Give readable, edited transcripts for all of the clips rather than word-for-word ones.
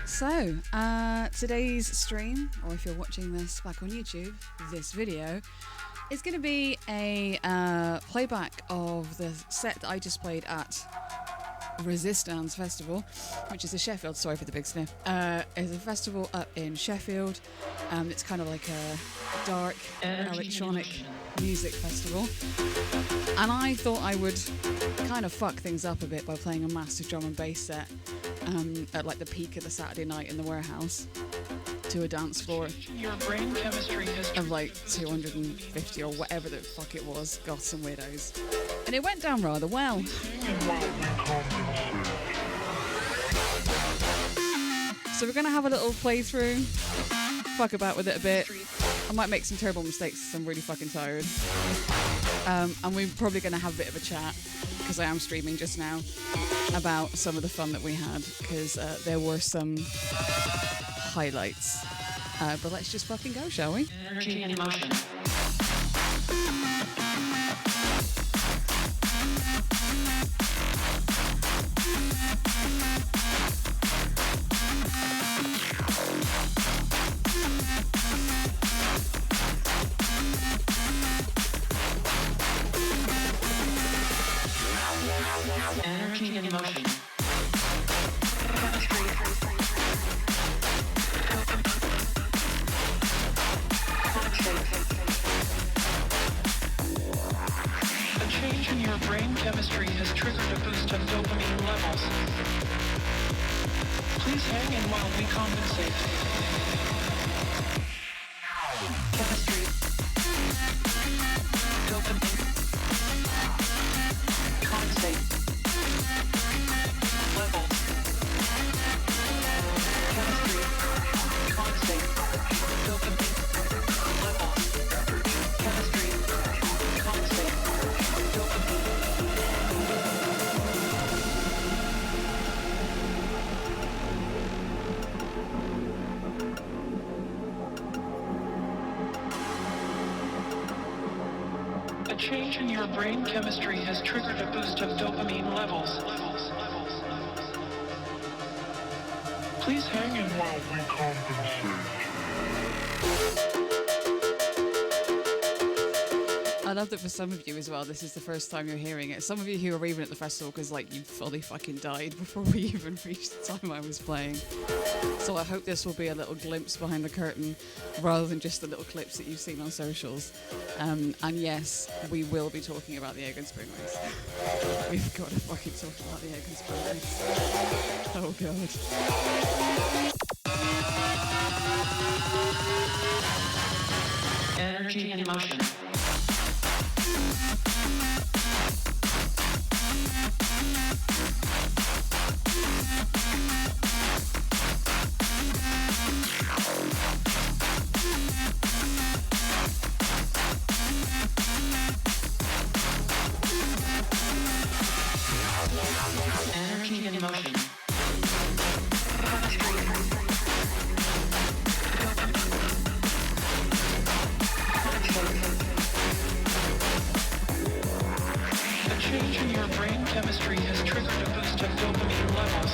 So, today's stream, or if you're watching this back on YouTube, this video, is going to be a playback of the set that I just played at Restistanz Festival, which is a Sheffield, sorry for the big sniff, it's a festival up in Sheffield. It's kind of like a dark electronic music festival. And I thought I would kind of fuck things up a bit by playing a massive drum and bass set at like the peak of the Saturday night in the warehouse to a dance floor of like 250 or whatever the fuck it was, goths and weirdos. And it went down rather well. So we're going to have a little playthrough, fuck about with it a bit. I might make some terrible mistakes because I'm really fucking tired. And we're probably going to have a bit of a chat, because I am streaming just now, about some of the fun that we had, because there were some highlights. But let's just fucking go, shall we? Energy and emotion. Energy and emotion. A change in your brain chemistry has triggered a boost of dopamine levels. Please hang in while we compensate. Chemistry. Dopamine. Compensate. Levels. Chemistry. Compensate. Dopamine. Levels. Chemistry. Compensate. Dopamine. A change in your brain chemistry has triggered a boost of dopamine levels. Please hang in while we compensate. I love that for some of you as well, this is the first time you're hearing it. Some of you who are even at the festival because like you fully fucking died before we even reached the time I was playing. So I hope this will be a little glimpse behind the curtain rather than just the little clips that you've seen on socials. And yes, we will be talking about the egg and spoon race. We've got to fucking talk about the egg and spoon race. Oh god. Energy and emotion. Energy and emotion. A change in your brain chemistry has triggered a boost of dopamine levels.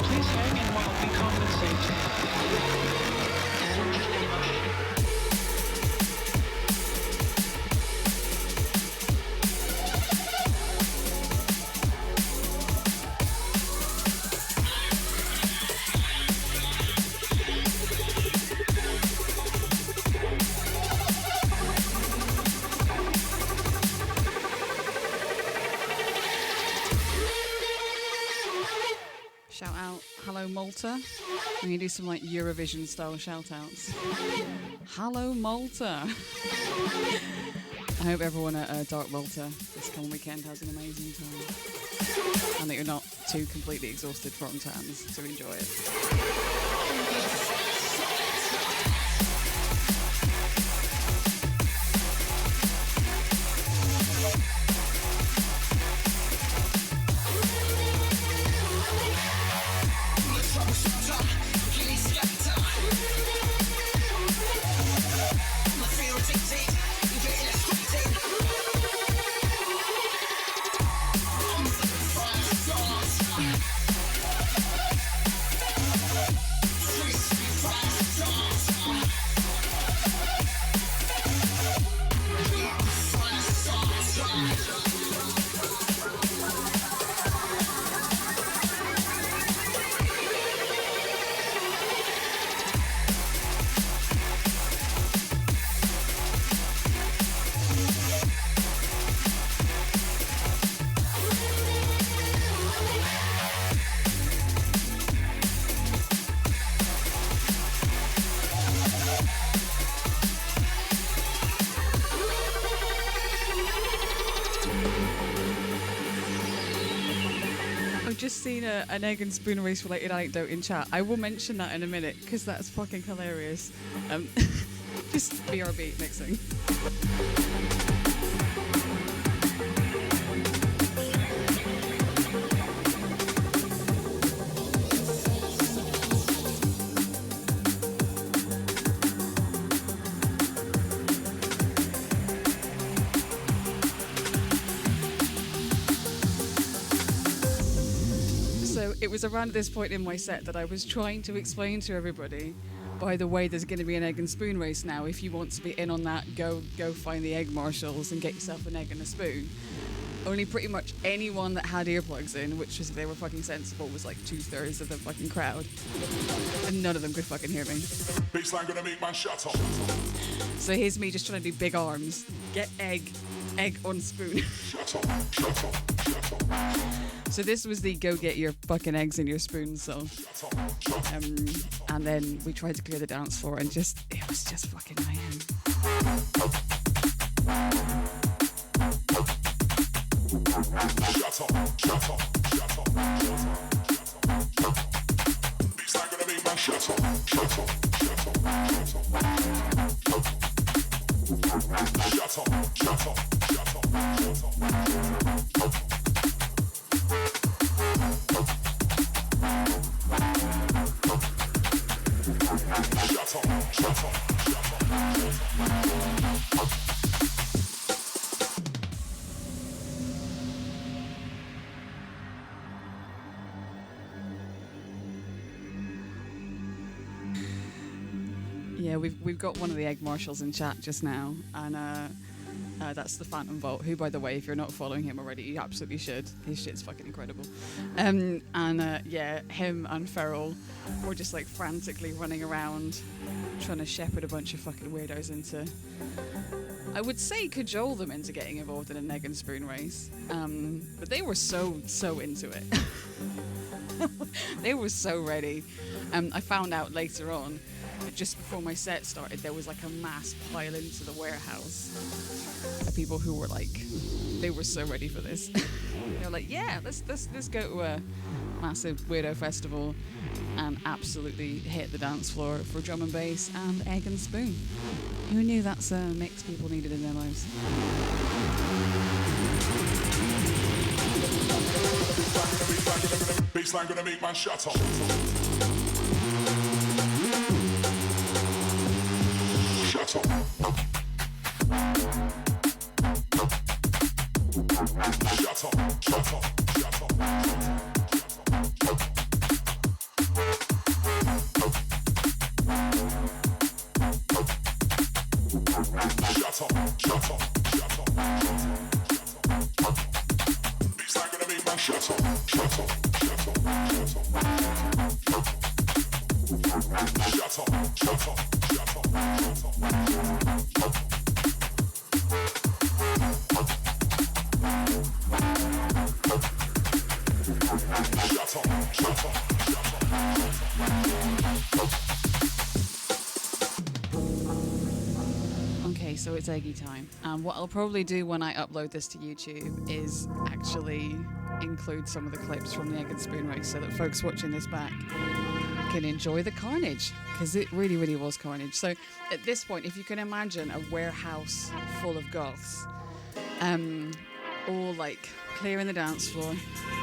Please hang in while we compensate. Energy and emotion. Shout out, hello Malta. I'm going to do some like Eurovision style shout outs. Hello Malta. I hope everyone at Dark Malta this coming weekend has an amazing time. And that you're not too completely exhausted from tans to enjoy it. seen an egg and spoon race related anecdote in chat, I will mention that in a minute because that's fucking hilarious. Just BRB mixing. It was around this point in my set that I was trying to explain to everybody, by the way, there's going to be an egg and spoon race now. If you want to be in on that, go find the egg marshals and get yourself an egg and a spoon. Only pretty much anyone that had earplugs in, which was, if they were fucking sensible, was like 2/3 of the fucking crowd. And none of them could fucking hear me. Baseline gonna make man shut up. So here's me just trying to do big arms. Get egg on spoon. Shut up, shut up, shut up. So this was the go get your fucking eggs in your spoon song. And then we tried to clear the dance floor and it was just fucking mayhem. Shut up, shut up, shut up, shut up. Baseline gonna make man shut up, shut up, shut up, shut up. Shut up, shut up, shut up, shut up. Yeah, we've got one of the egg marshals in chat just now, and that's the Phantom Vault, who, by the way, if you're not following him already, you absolutely should. His shit's fucking incredible. Yeah, him and Feral were just like frantically running around trying to shepherd a bunch of fucking weirdos into, I would say, cajole them into getting involved in an egg and spoon race. But they were so into it. They were so ready. I found out later on, just before my set started, there was like a mass pile into the warehouse of people who were like, they were so ready for this. They were like, yeah, let's go to a massive weirdo festival and absolutely hit the dance floor for drum and bass and egg and spoon. Who knew that's a mix people needed in their lives? Baseline gonna make man shut up. Shut up. Shut up, shut up, shut up. Shut up, shut up, shut up. Baseline gonna make man shut up, shut up, shut up, shut up. Shut up, shut up, shut up, shut up. Okay, so it's eggy time. What I'll probably do when I upload this to YouTube is actually include some of the clips from the egg and spoon race so that folks watching this back can enjoy the carnage, because it really, really was carnage. So at this point, if you can imagine a warehouse full of goths, all like clearing the dance floor,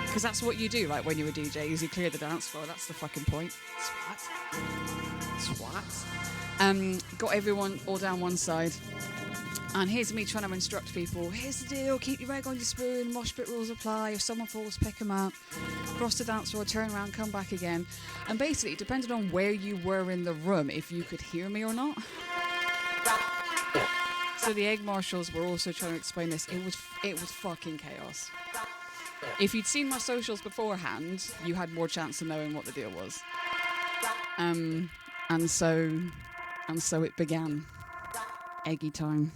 because that's what you do, like when you're a DJ, is you clear the dance floor. That's the fucking point. Swat. Got everyone all down one side. And here's me trying to instruct people. Here's the deal. Keep your egg on your spoon. Mosh pit rules apply. If someone falls, pick them up. Cross the dance floor, turn around, come back again. And basically, depending on where you were in the room, if you could hear me or not. So the egg marshals were also trying to explain this. It was fucking chaos. If you'd seen my socials beforehand, you had more chance of knowing what the deal was. And so it began. Eggy time.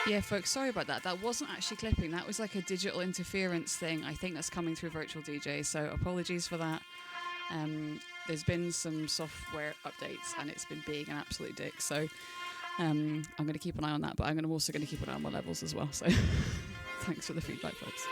Yeah, folks, sorry about that. That wasn't actually clipping. That was like a digital interference thing. I think that's coming through Virtual DJ, so apologies for that. There's been some software updates, and it's been being an absolute dick. So I'm going to keep an eye on that, but I'm also going to keep an eye on my levels as well. So thanks for the feedback, folks.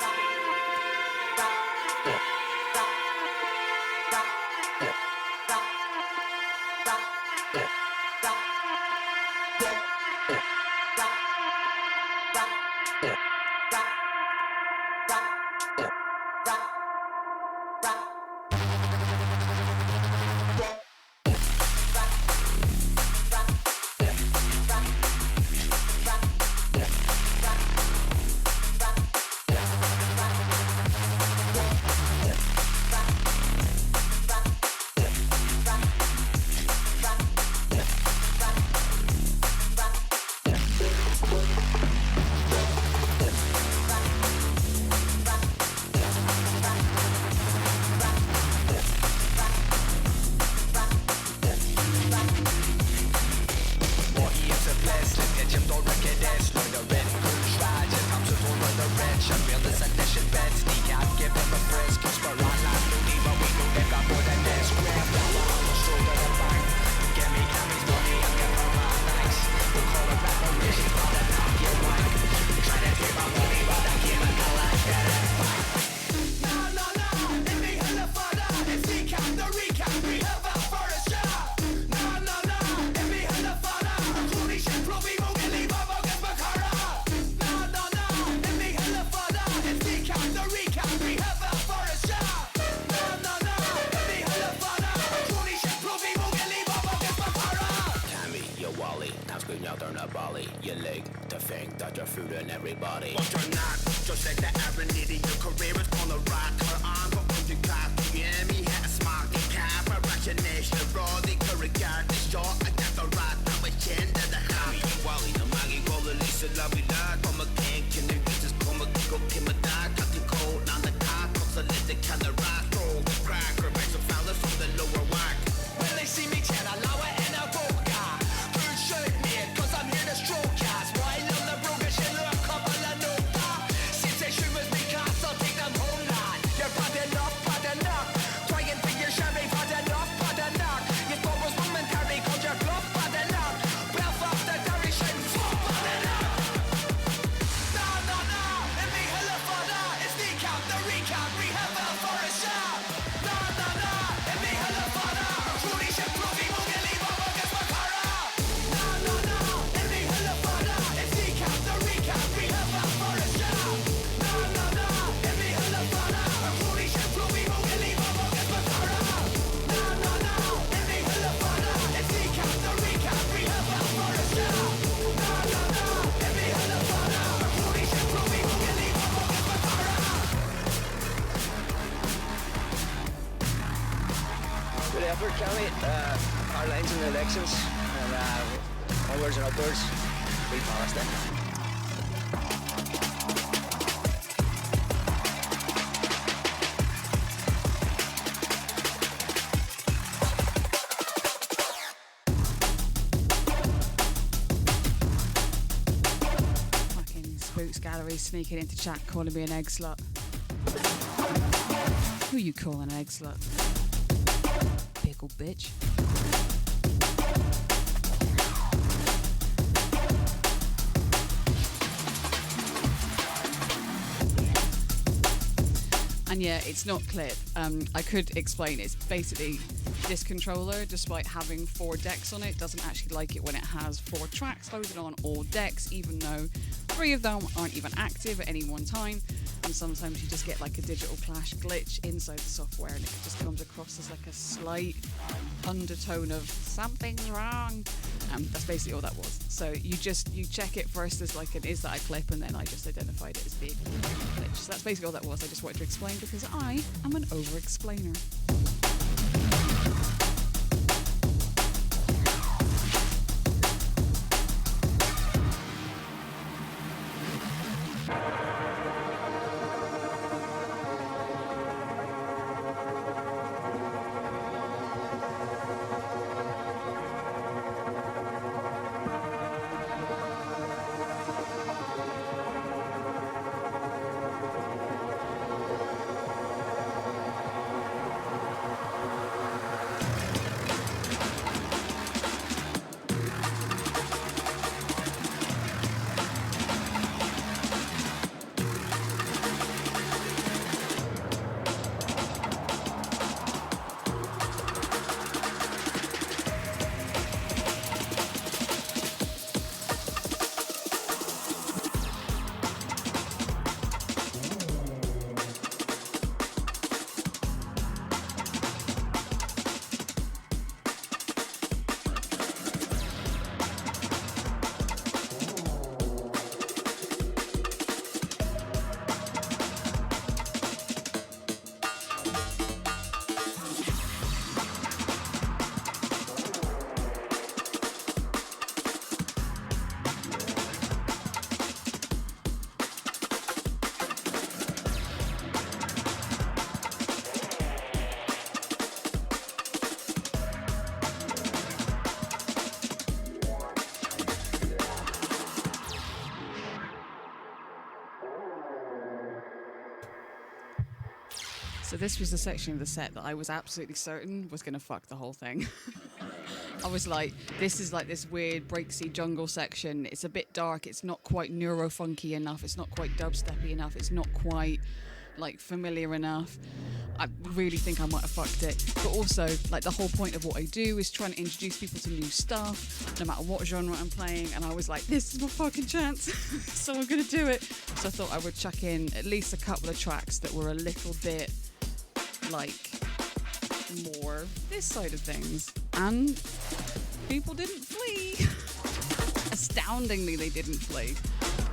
Sneaking into chat, calling me an egg slut. Who you calling an egg slut? Pickle bitch. And yeah, it's not clip. I could explain. It's basically this controller, despite having 4 decks on it, doesn't actually like it when it has 4 tracks loaded on all decks, even though 3 of them aren't even active at any one time. And sometimes you just get like a digital clash glitch inside the software, and it just comes across as like a slight undertone of something's wrong. That's basically all that was. So you check it first as like an is that a clip, and then I just identified it as being a glitch. So that's basically all that was. I just wanted to explain because I am an over-explainer. So this was the section of the set that I was absolutely certain was going to fuck the whole thing. I was like, this is like this weird breaksy jungle section. It's a bit dark. It's not quite neuro-funky enough. It's not quite dubsteppy enough. It's not quite like familiar enough. I really think I might have fucked it. But also, like, the whole point of what I do is trying to introduce people to new stuff, no matter what genre I'm playing. And I was like, this is my fucking chance. So I'm going to do it. So I thought I would chuck in at least a couple of tracks that were a little bit, like, more this side of things. And people didn't flee. Astoundingly, they didn't flee.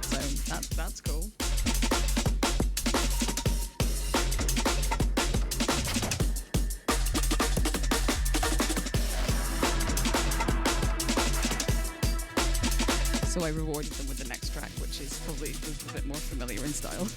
So that's cool. So I rewarded them with the next track, which is probably a bit more familiar in style.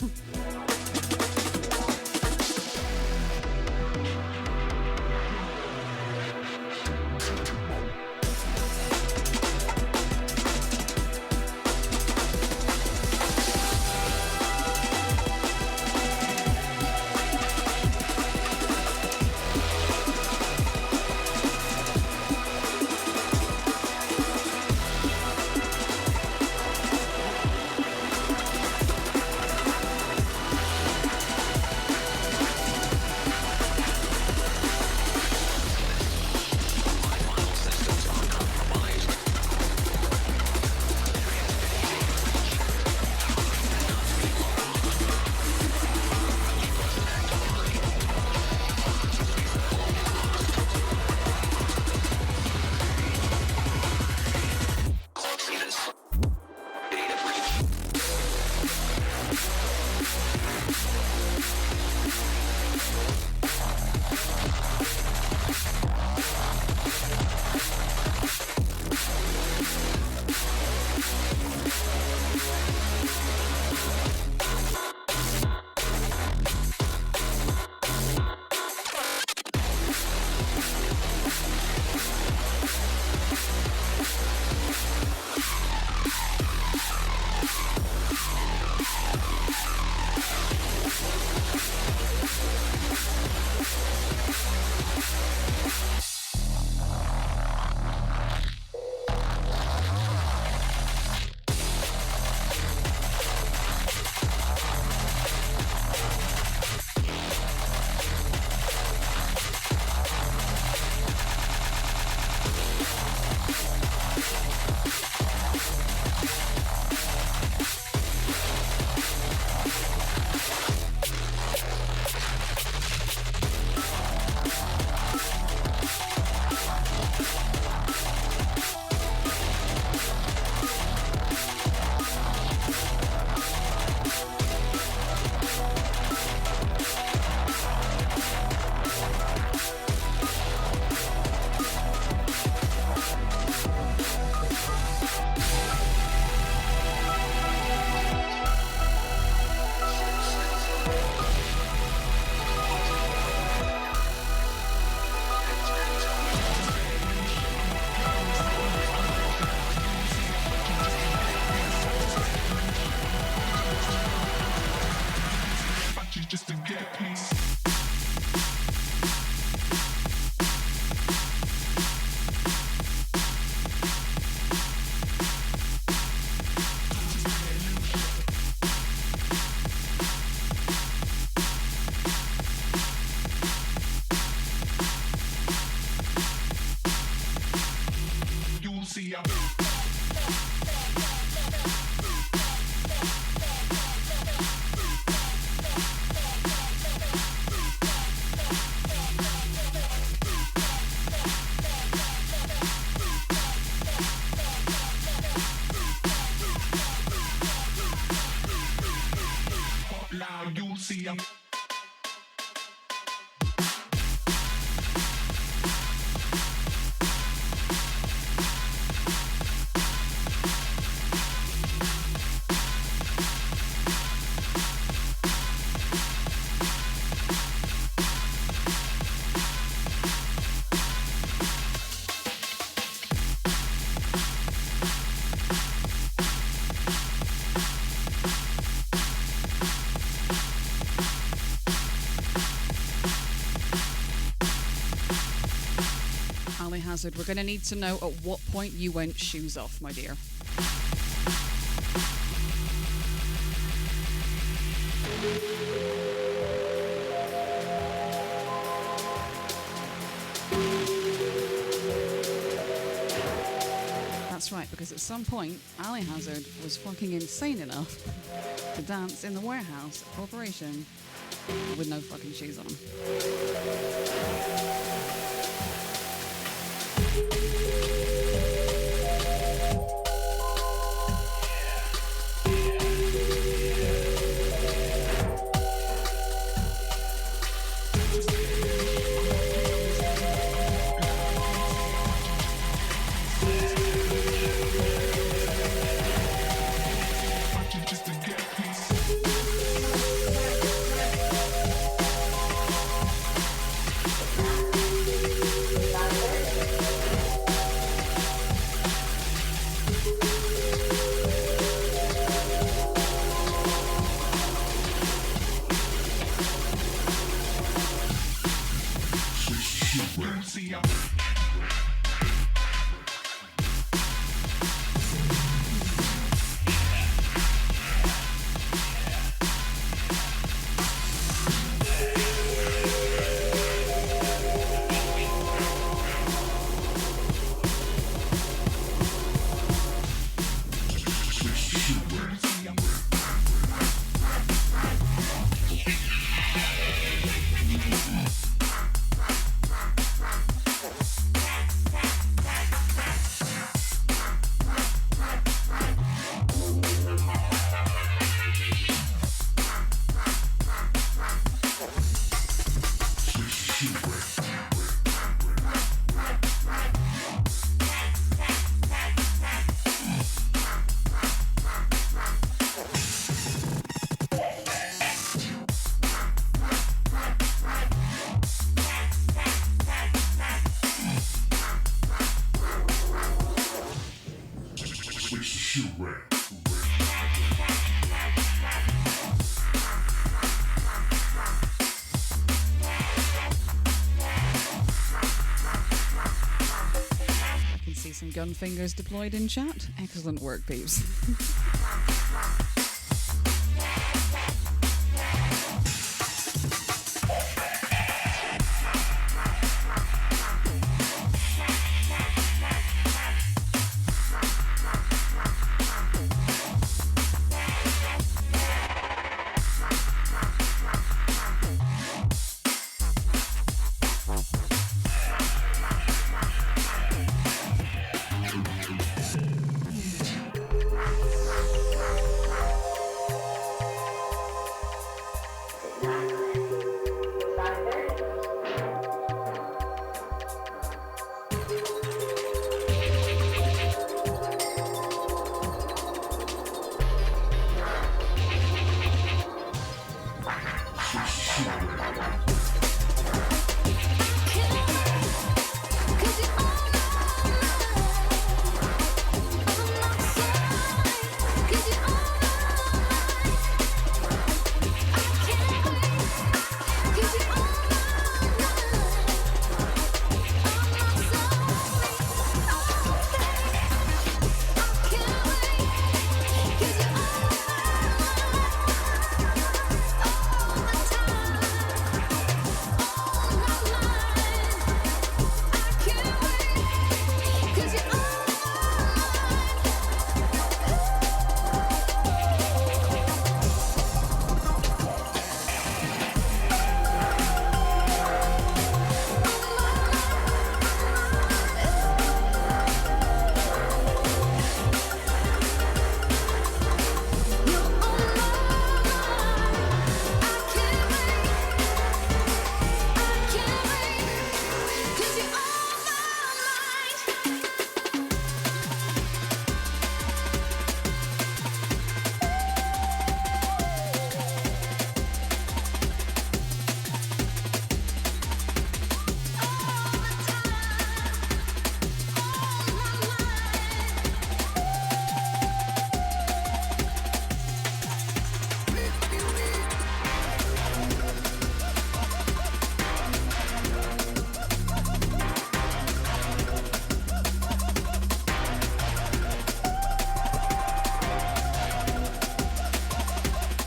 Ali Hazard, we're going to need to know at what point you went shoes off, my dear. That's right, because at some point, Ali Hazard was fucking insane enough to dance in the warehouse at Corporation with no fucking shoes on. Gun fingers deployed in chat. Excellent work, peeps.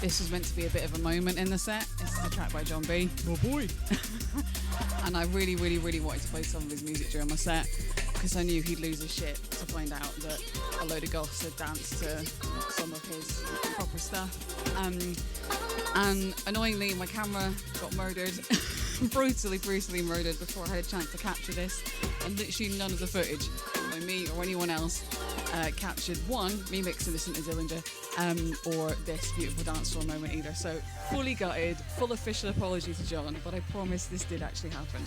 this was meant to be a bit of a moment in the set. This is a track by John B. Oh boy. And I really, really, really wanted to play some of his music during my set because I knew he'd lose his shit to find out that a load of goths had danced to some of his proper stuff. And annoyingly, my camera got murdered, brutally murdered before I had a chance to capture this. And literally none of the footage by me or anyone else captured one, me mixing this into Dillinja, or this beautiful dance floor moment either. So fully gutted, full official apology to John, but I promise this did actually happen.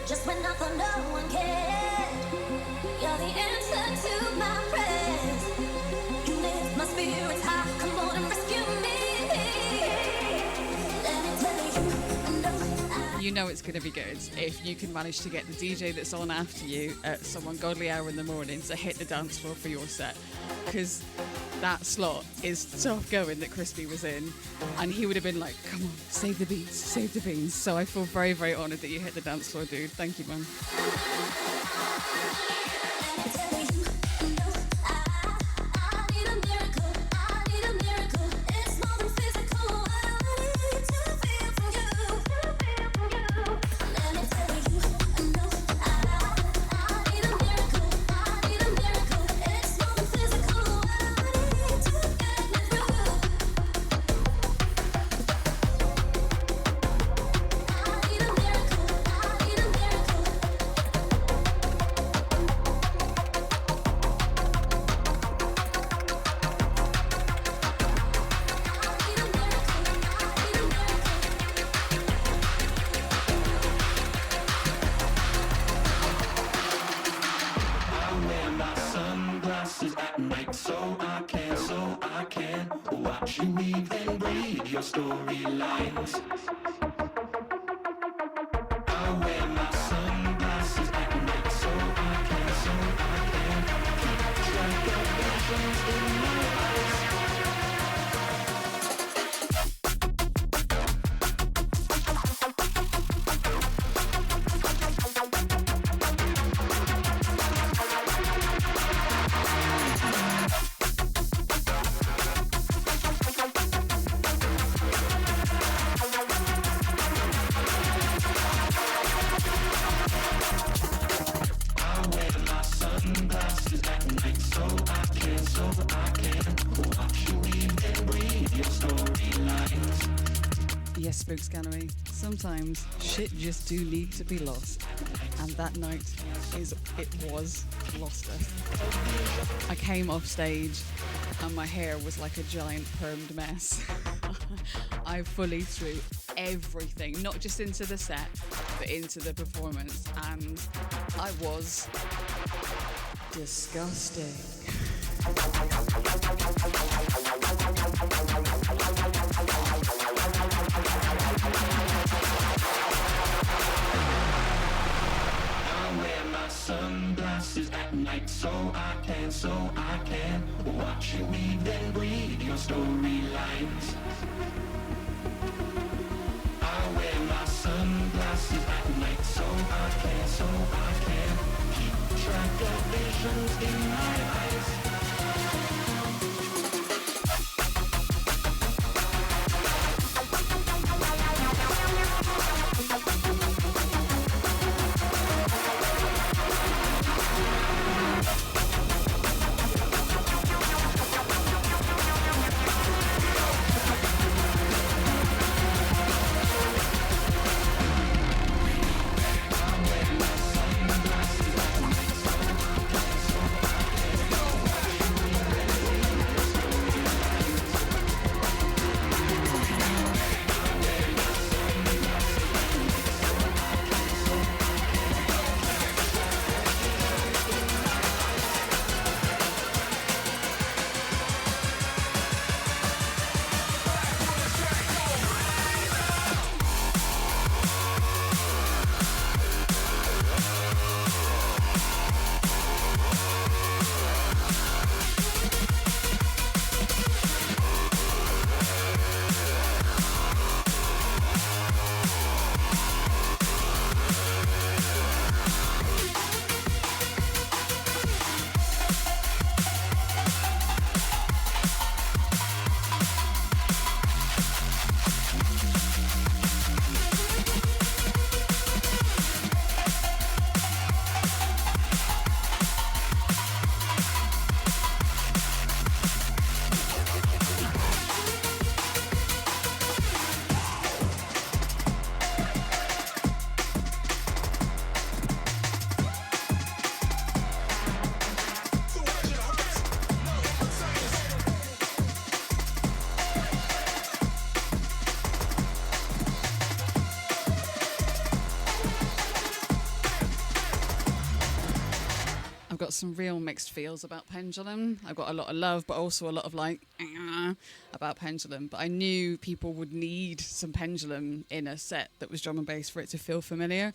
Just when I thought no one cared, you're the answer to my prayers. You lift my spirits high, come on and rescue me. Let me tell you, you know it's going to be good if you can manage to get the DJ that's on after you at some ungodly hour in the morning to hit the dance floor for your set, because that slot is tough going that Crispy was in, and he would have been like, come on, save the beats, save the beans. So I feel very, very honoured that you hit the dance floor, dude. Thank you, man. at night, so I can watch you weave and breathe your storylines. I wear my sunglasses at night, so I can keep track of visions in my eyes. Yes, Spooks Gallery. Sometimes shit just do need to be lost, and that night was lost. I came off stage, and my hair was like a giant permed mess. I fully threw everything, not just into the set, but into the performance, and I was disgusting. Sunglasses at night, so I can watch you weave and breathe your storylines. I wear my sunglasses at night, so I can keep track of visions in my eyes. I've got some real mixed feels about Pendulum. I've got a lot of love, but also a lot of like about Pendulum. But I knew people would need some Pendulum in a set that was drum and bass for it to feel familiar.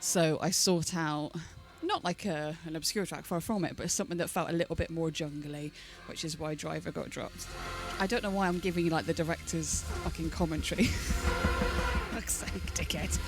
So I sought out not like an obscure track, far from it, but something that felt a little bit more jungly, which is why Driver got dropped. I don't know why I'm giving you like the director's fucking commentary. Fuck's sake, dickhead.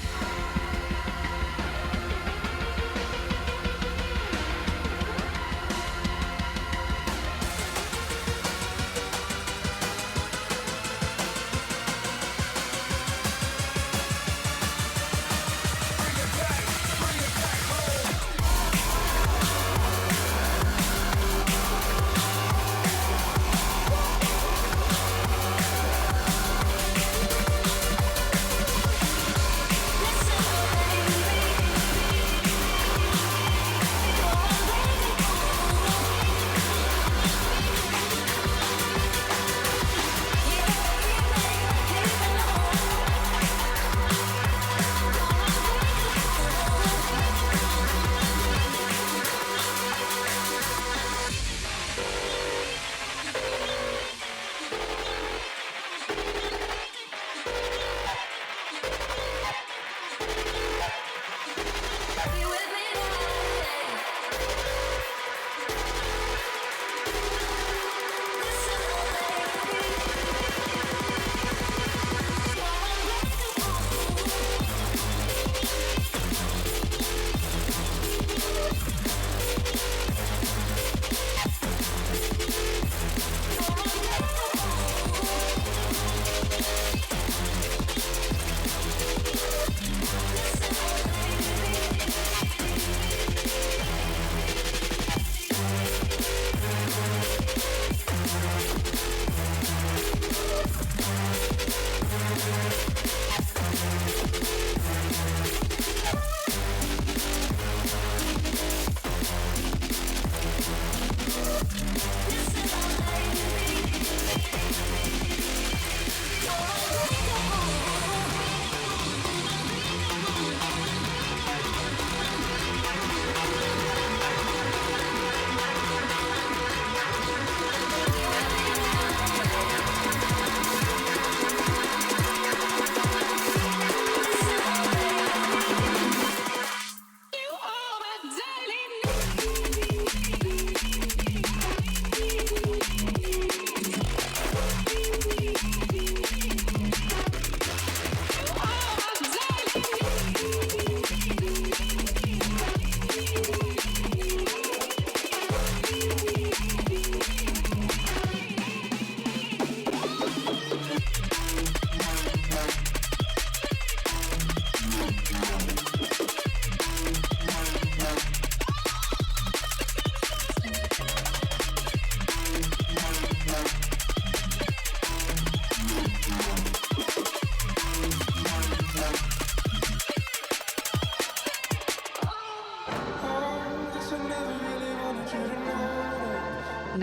Listen.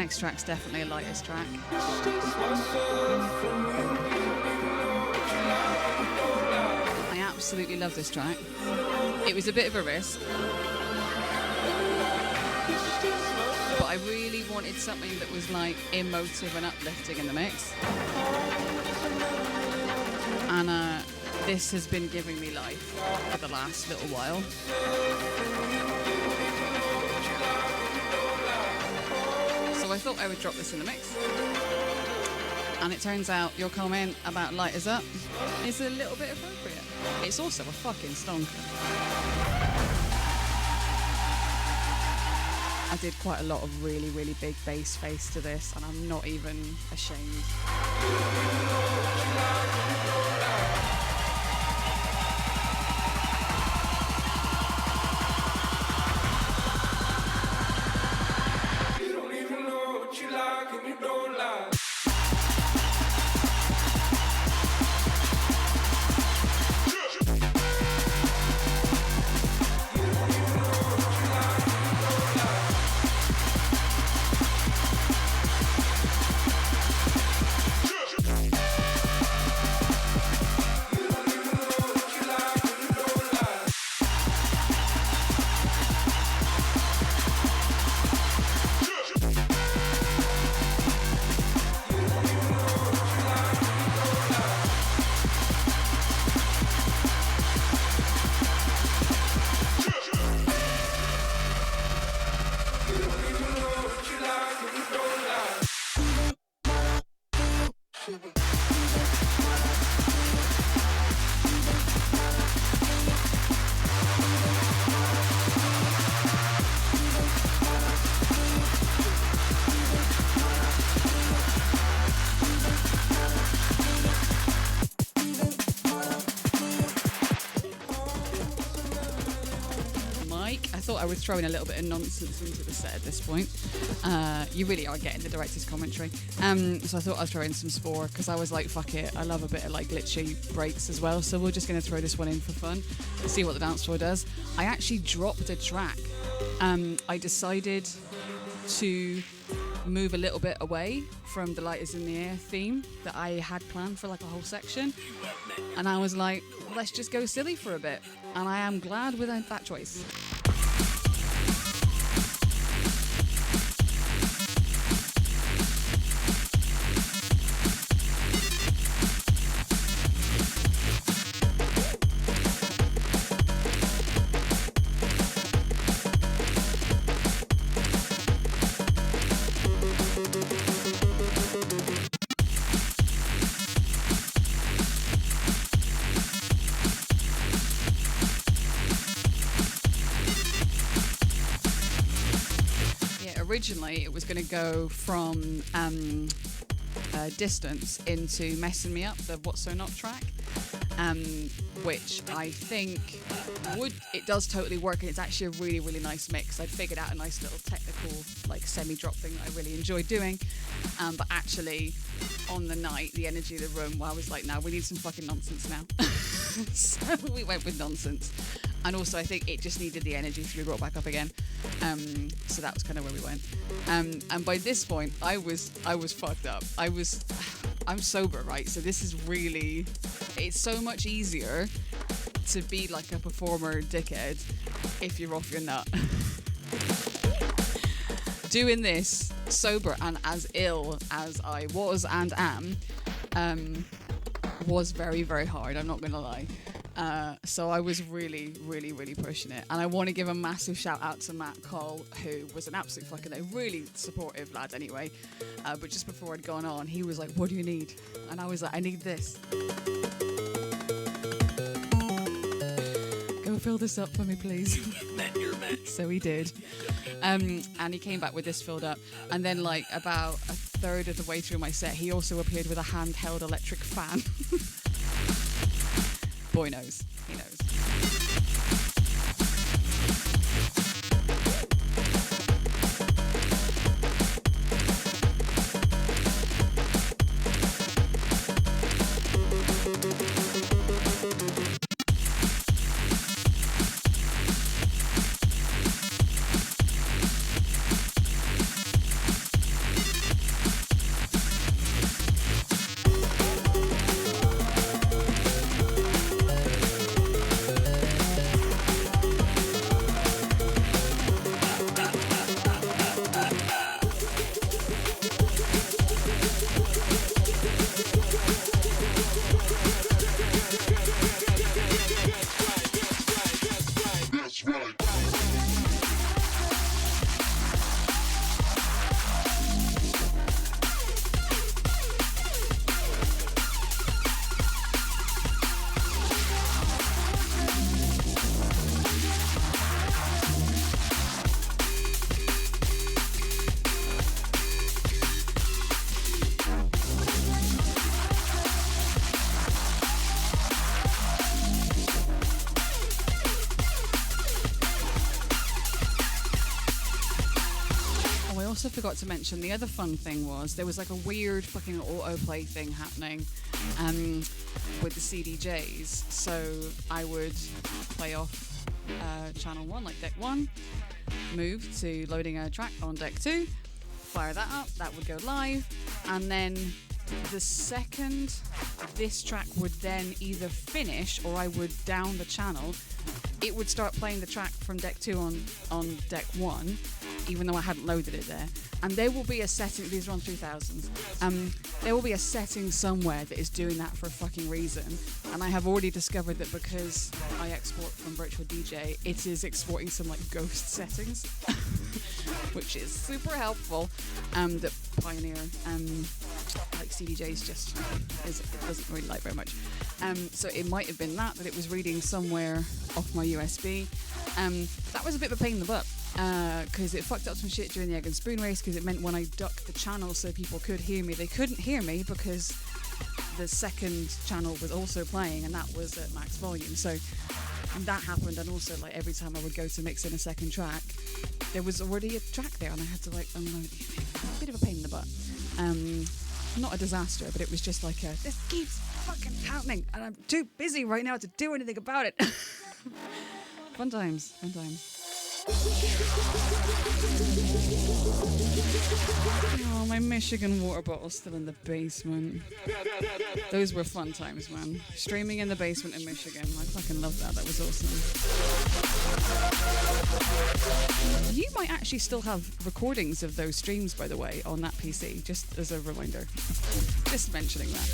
next track's definitely a lightest track. I absolutely love this track. It was a bit of a risk, but I really wanted something that was like emotive and uplifting in the mix. And this has been giving me life for the last little while. So I thought I would drop this in the mix. And it turns out your comment about Light Us Up is a little bit appropriate. It's also a fucking stonker. I did quite a lot of really, really big bass face to this, and I'm not even ashamed. I was throwing a little bit of nonsense into the set at this point. You really are getting the director's commentary. So I thought I'd throw in some Spore, because I was like, fuck it, I love a bit of like glitchy breaks as well, so we're just going to throw this one in for fun, see what the dance floor does. I actually dropped a track. I decided to move a little bit away from the Light Is in the Air theme that I had planned for like a whole section, and I was like, let's just go silly for a bit, and I am glad with that choice. Originally, it was going to go from Distance into Messing Me Up, the What's So Not track, which I think it does totally work, and it's actually a really, really nice mix. I figured out a nice little technical, like semi-drop thing that I really enjoy doing, but actually, on the night, the energy of the room, well, I was like, no, we need some fucking nonsense now. So we went with nonsense. And also, I think it just needed the energy to be brought back up again. So that was kind of where we went. And by this point, I was fucked up. I'm sober, right? So this is really, it's so much easier to be like a performer dickhead if you're off your nut. Doing this sober and as ill as I was and am, was very, very hard. I'm not gonna lie. So I was really, really, really pushing it. And I want to give a massive shout out to Matt Cole, who was an absolute fucking really supportive lad anyway. But just before I'd gone on, he was like, what do you need? And I was like, I need this. Go fill this up for me, please. You're met. So he did. And he came back with this filled up. And then like about a third of the way through my set, he also appeared with a handheld electric fan. Boy knows. He knows. also forgot to mention the other fun thing was there was like a weird fucking autoplay thing happening with the CDJs. So I would play off channel 1, like deck 1, move to loading a track on deck 2, fire that up, that would go live, and then the second this track would then either finish or I would down the channel, it would start playing the track from deck 2 on deck 1, even though I hadn't loaded it there. And there will be a setting, these are on 3000s, there will be a setting somewhere that is doing that for a fucking reason. And I have already discovered that because I export from Virtual DJ, it is exporting some like ghost settings, which is super helpful, that Pioneer, like CDJs just it doesn't really like very much. So it might have been that it was reading somewhere off my USB. That was a bit of a pain in the butt, because it fucked up some shit during the Egg and Spoon race, because it meant when I ducked the channel so people could hear me, they couldn't hear me because the second channel was also playing and that was at max volume. So that happened, and also like every time I would go to mix in a second track, there was already a track there and I had to like unload it. A bit of a pain in the butt. Not a disaster, but it was just like this keeps fucking happening and I'm too busy right now to do anything about it. Fun times. Oh, my Michigan water bottle's still in the basement. Those were fun times, man. Streaming in the basement in Michigan. I fucking loved that. That was awesome. You might actually still have recordings of those streams, by the way, on that PC, just as a reminder. Just mentioning that.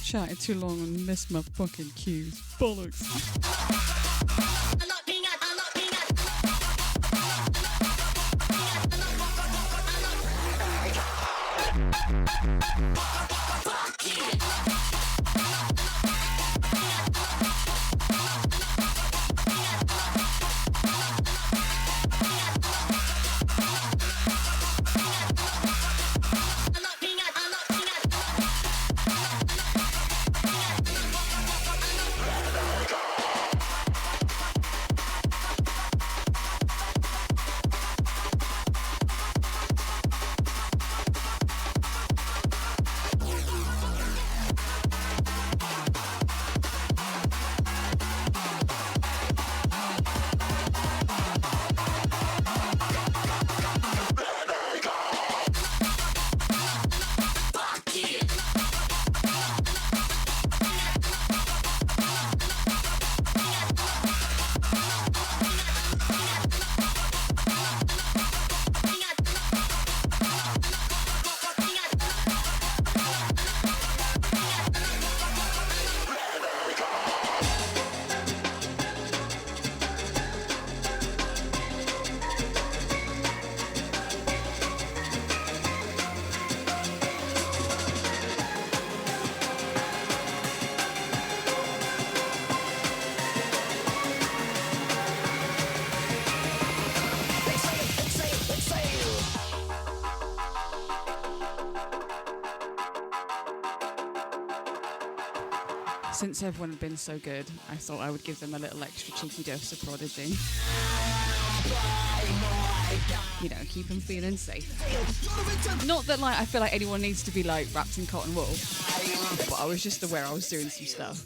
Chatted too long and missed my fucking cues. Bollocks. since everyone had been so good, I thought I would give them a little extra cheeky dose of Prodigy. You know, keep them feeling safe. Not that like I feel like anyone needs to be like wrapped in cotton wool, but I was just aware I was doing some stuff.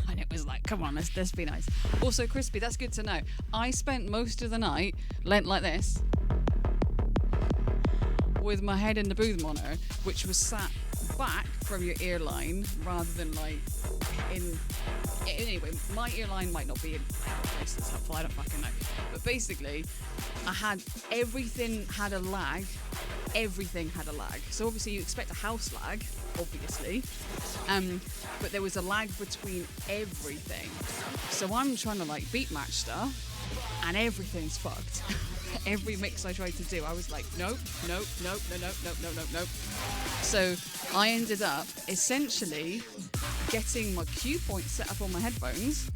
And it was like, come on, let's be nice. Also, Crispy, that's good to know. I spent most of the night lent like this, with my head in the booth monitor, which was sat back from your ear line rather than like in. Anyway, my ear line might not be in a place that's helpful, I don't fucking know. But basically, everything had a lag. Everything had a lag. So obviously you expect a house lag, obviously. But there was a lag between everything. So I'm trying to like beat match stuff, and everything's fucked. Every mix I tried to do, I was like, nope. So I ended up essentially getting my cue point set up on my headphones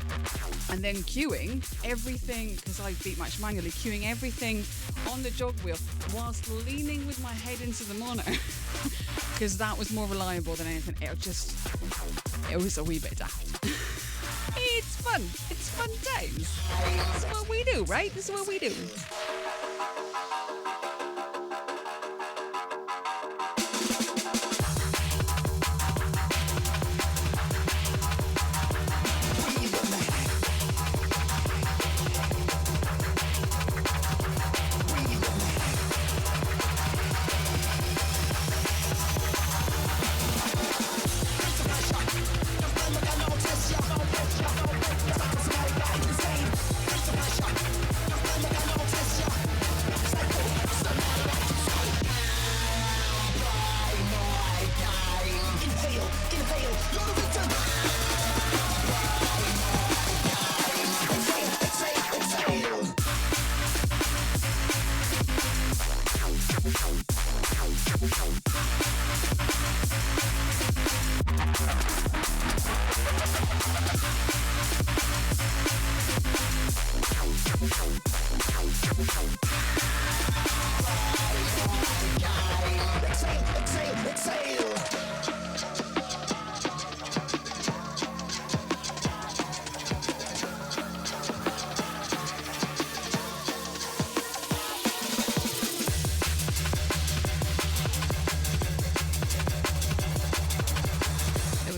and then cueing everything, because I beat match manually, cueing everything on the jog wheel whilst leaning with my head into the monitor because that was more reliable than anything. It was a wee bit daft. It's fun. It's fun times. This is what we do, right? This is what we do.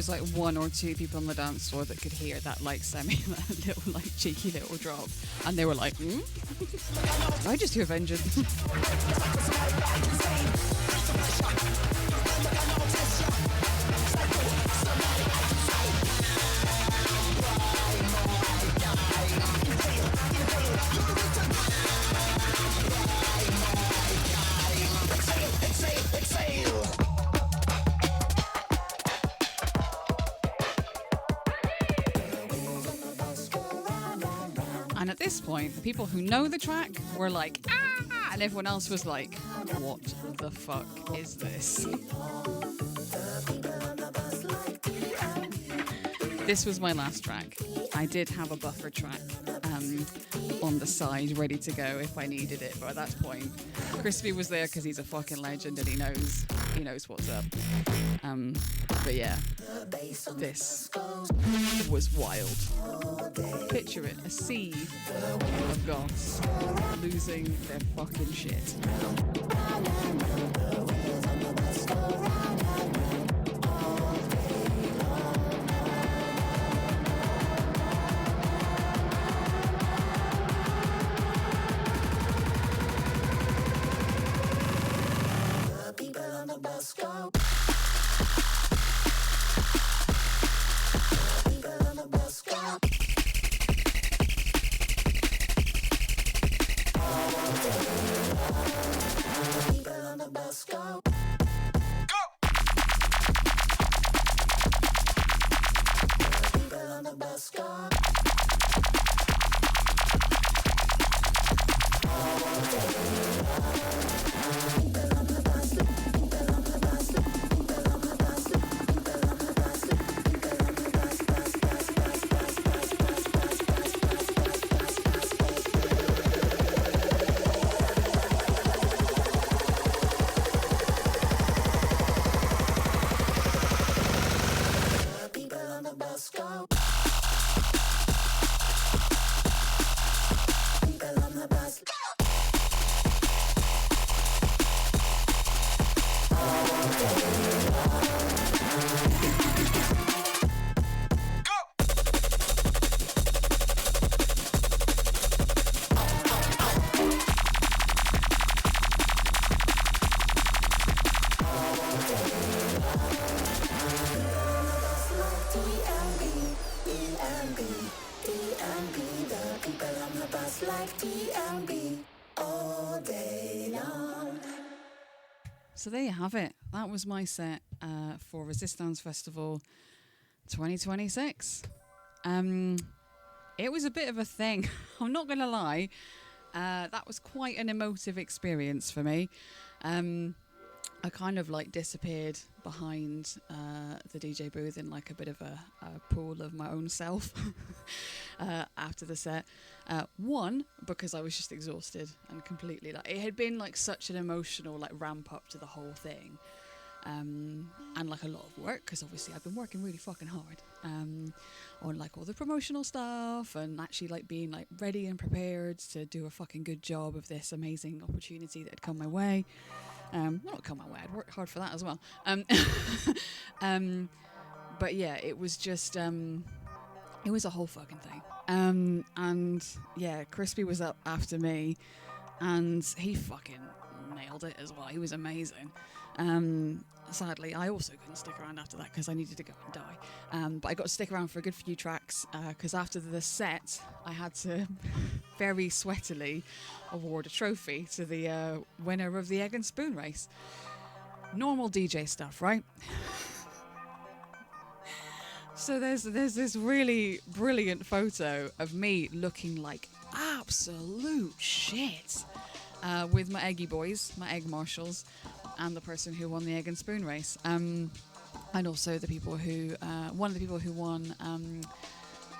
Like one or two people on the dance floor that could hear that like that little like cheeky little drop, and they were like, Did I just hear vengeance? And at this point, the people who know the track were like, ah! And everyone else was like, what the fuck is this? This was my last track. I did have a buffer track on the side ready to go if I needed it, but at that point, Crispy was there because he's a fucking legend and he knows what's up. But yeah, this was wild. Picture it, a sea of goths losing their fucking shit. like D&B all day long. So there you have it. That was my set for Restistanz Festival 2026. It was a bit of a thing. I'm not going to lie. That was quite an emotive experience for me. I kind of like disappeared behind the DJ booth in like a bit of a pool of my own self after the set. One, because I was just exhausted and completely like, it had been like such an emotional like ramp up to the whole thing. And like a lot of work, because obviously I've been working really fucking hard on like all the promotional stuff and actually like being like ready and prepared to do a fucking good job of this amazing opportunity that had come my way. Not come my way, I'd worked hard for that as well. But yeah, it was just it was a whole fucking thing. And yeah, Crispy was up after me and he fucking nailed it as well. He was amazing. Sadly, I also couldn't stick around after that because I needed to go and die. But I got to stick around for a good few tracks because after the set, I had to very sweatily award a trophy to the winner of the Egg and Spoon race. Normal DJ stuff, right? So there's this really brilliant photo of me looking like absolute shit with my Eggy boys, my Egg Marshals, and the person who won the Egg and Spoon race, and also the people who one of the people who won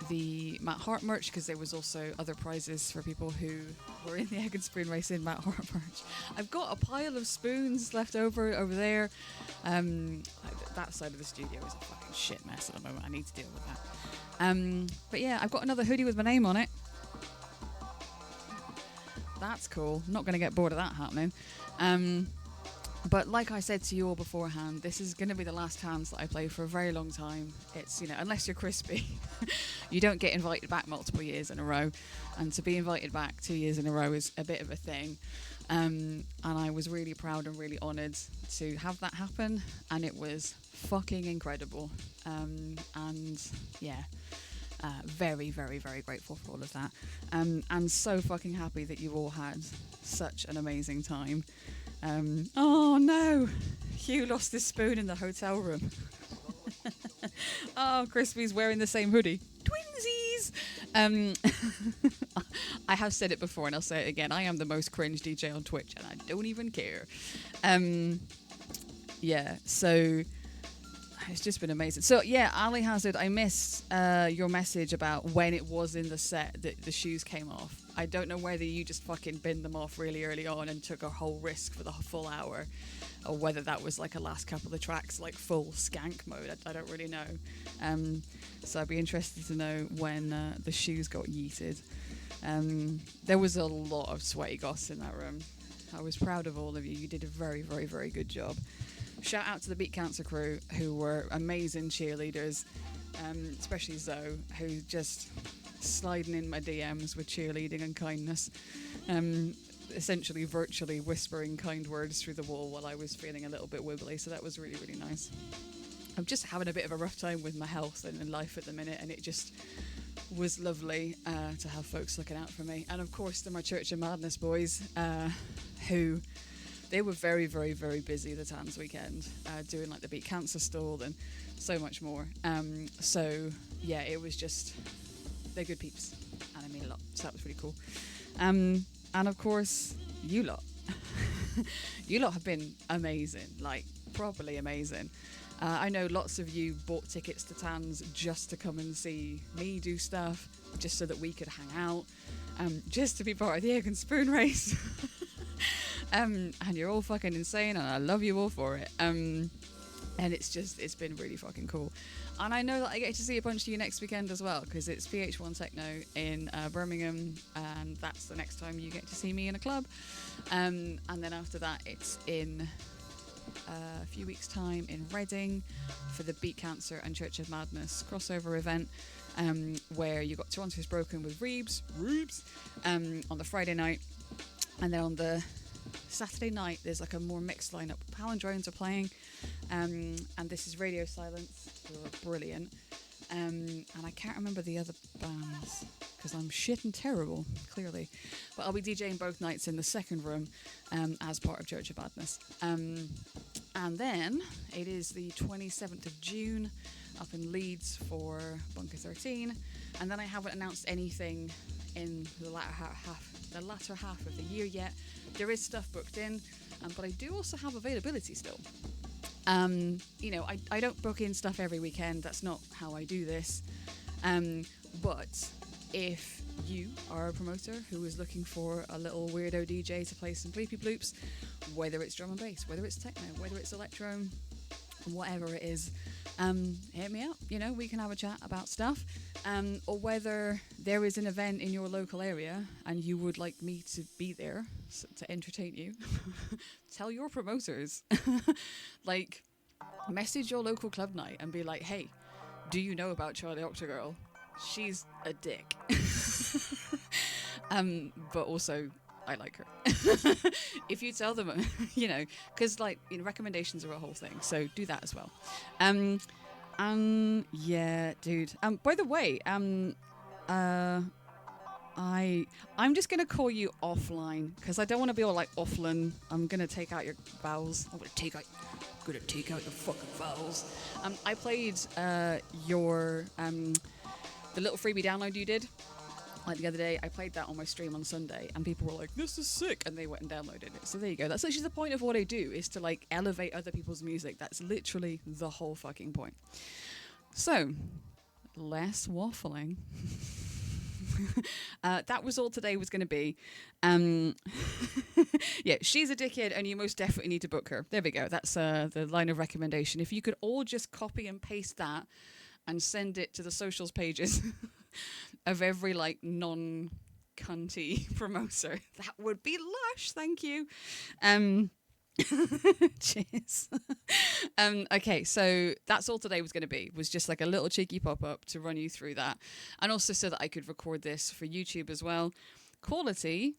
the Matt Hart merch, because there was also other prizes for people who were in the Egg and Spoon race in Matt Hart merch. I've got a pile of spoons left over there. That side of the studio is a fucking shit mess at the moment. I need to deal with that. But yeah, I've got another hoodie with my name on it. That's cool. I'm not going to get bored of that happening. But like I said to you all beforehand, this is going to be the last hands that I play for a very long time. It's, you know, unless you're Crispy, you don't get invited back multiple years in a row. And to be invited back 2 years in a row is a bit of a thing. And I was really proud and really honoured to have that happen. And it was fucking incredible. And yeah, very, very, very grateful for all of that. And so fucking happy that you all had such an amazing time. Oh no, Hugh lost his spoon in the hotel room. Oh, Crispy's wearing the same hoodie. Twinsies! I have said it before and I'll say it again. I am the most cringe DJ on Twitch and I don't even care. Yeah, so it's just been amazing. So yeah, Ali Hazard, I missed your message about when it was in the set that the shoes came off. I don't know whether you just fucking binned them off really early on and took a whole risk for the full hour, or whether that was like a last couple of tracks, like full skank mode. I don't really know. So I'd be interested to know when the shoes got yeeted. There was a lot of sweaty goths in that room. I was proud of all of you. You did a very, very, very good job. Shout out to the Beat Cancer crew, who were amazing cheerleaders, especially Zoe, who just sliding in my DMs with cheerleading and kindness, essentially virtually whispering kind words through the wall while I was feeling a little bit wibbly, so that was really, really nice. I'm just having a bit of a rough time with my health and life at the minute, and it just was lovely to have folks looking out for me. And of course, to my Church of Madness boys, who... they were very, very, very busy the Tans weekend, doing like the Beat Cancer stall and so much more. So yeah, it was just, they're good peeps, and I mean a lot. So that was really cool. And of course, you lot. You lot have been amazing, like properly amazing. I know lots of you bought tickets to Tans just to come and see me do stuff, just so that we could hang out, just to be part of the Egg and Spoon race. And you're all fucking insane, and I love you all for it. And it's been really fucking cool. And I know that I get to see a bunch of you next weekend as well, because it's PH1 Techno in Birmingham, and that's the next time you get to see me in a club. And then after that, it's in a few weeks' time in Reading for the Beat Cancer and Church of Madness crossover event, where you got Toronto's Broken with Reebs on the Friday night. And then on the Saturday night, there's like a more mixed lineup. Palindrones are playing, and this is Radio Silence, who are brilliant. And I can't remember the other bands because I'm shit and terrible, clearly. But I'll be DJing both nights in the second room as part of Church of Madness. And then it is the 27th of June up in Leeds for Bunker 13. And then I haven't announced anything in the latter half of the year yet. There is stuff booked in, but I do also have availability still. You know, I don't book in stuff every weekend. That's not how I do this. But if you are a promoter who is looking for a little weirdo DJ to play some bleepy bloops, whether it's drum and bass, whether it's techno, whether it's electro, whatever it is, hit me up. You know, we can have a chat about stuff. Or whether there is an event in your local area and you would like me to be there to entertain you, tell your promoters. Like, message your local club night and be like, hey, do you know about Charlie Octagirl? She's a dick. But also, I like her. If you tell them, you know, because like, you know, recommendations are a whole thing, so do that as well. Yeah, dude. By the way, I'm just gonna call you offline because I don't want to be all like offline. I'm gonna take out your vowels. I'm gonna take out your fucking vowels. I played your the little freebie download you did. Like the other day, I played that on my stream on Sunday, and people were like, "This is sick," and they went and downloaded it. So there you go. That's actually the point of what I do, is to like elevate other people's music. That's literally the whole fucking point. So, less waffling. That was all today was going to be. Yeah, she's a dickhead, and you most definitely need to book her. There we go. That's the line of recommendation. If you could all just copy and paste that and send it to the socials pages of every like non-cunty promoter, that would be lush. Thank you. Cheers. Okay, so that's all today was going to be, was just like a little cheeky pop-up to run you through that, and also so that I could record this for YouTube as well. Quality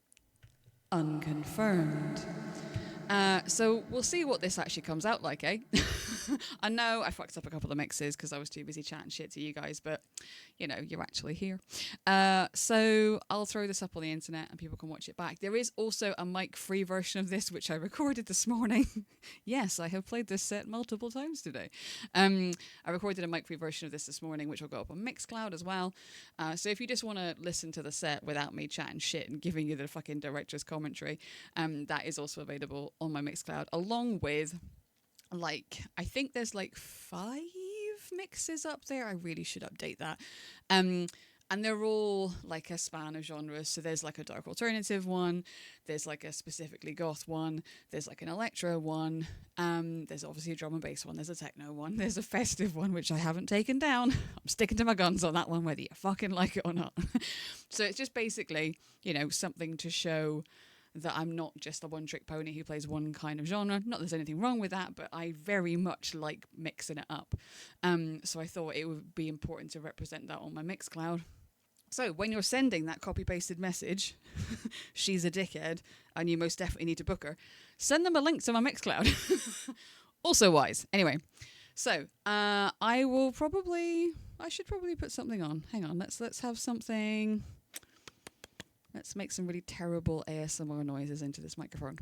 unconfirmed. So we'll see what this actually comes out like, eh? I know I fucked up a couple of mixes because I was too busy chatting shit to you guys, but you know, you're actually here. So I'll throw this up on the internet and people can watch it back. There is also a mic-free version of this, which I recorded this morning. Yes, I have played this set multiple times today. I recorded a mic-free version of this morning, which will go up on Mixcloud as well. So if you just want to listen to the set without me chatting shit and giving you the fucking director's commentary, that is also available on my Mixcloud, along with, like, I think there's like 5 mixes up there. I really should update that. And they're all like a span of genres. So there's like a dark alternative one, there's like a specifically goth one, there's like an electro one, there's obviously a drum and bass one, there's a techno one, there's a festive one, which I haven't taken down. I'm sticking to my guns on that one, whether you fucking like it or not. So it's just basically, you know, something to show that I'm not just a one-trick pony who plays one kind of genre. Not that there's anything wrong with that, but I very much like mixing it up. So I thought it would be important to represent that on my Mixcloud. So when you're sending that copy-pasted message, she's a dickhead, and you most definitely need to book her, send them a link to my Mixcloud. Also wise. Anyway, so I should probably put something on. Hang on, let's have something. Let's make some really terrible ASMR noises into this microphone.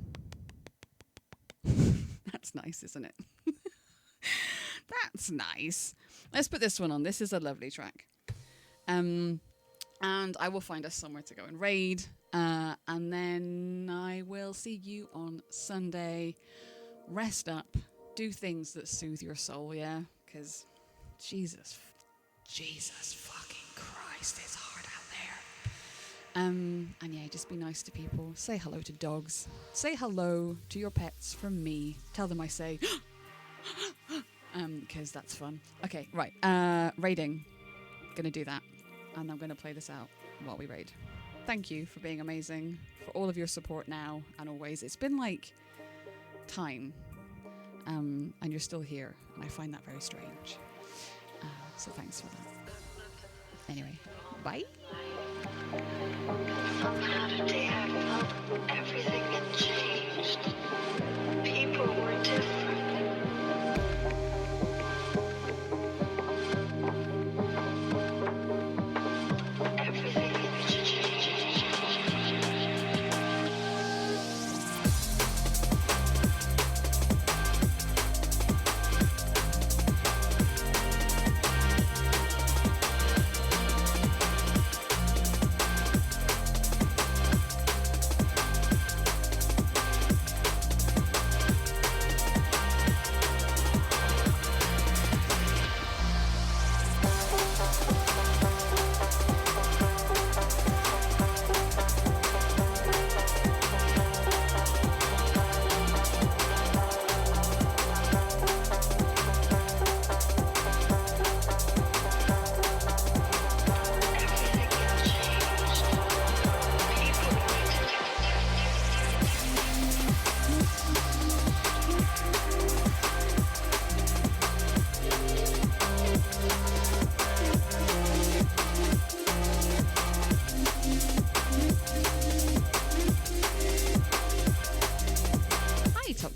That's nice, isn't it? That's nice. Let's put this one on. This is a lovely track. And I will find us somewhere to go and raid. And then I will see you on Sunday. Rest up. Do things that soothe your soul, yeah? Because Jesus fucking Christ, it's hard out there. And yeah, just be nice to people. Say hello to dogs. Say hello to your pets from me. Tell them I say because that's fun. Okay, right. Raiding. Gonna do that. And I'm gonna play this out while we raid. Thank you for being amazing, for all of your support now and always. It's been like time. And you're still here, and I find that very strange. So thanks for that. Anyway, bye. Somehow today I felt everything had changed. People were different. Everything had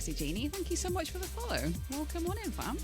Sexy Genie, thank you so much for the follow. Welcome on in, fam.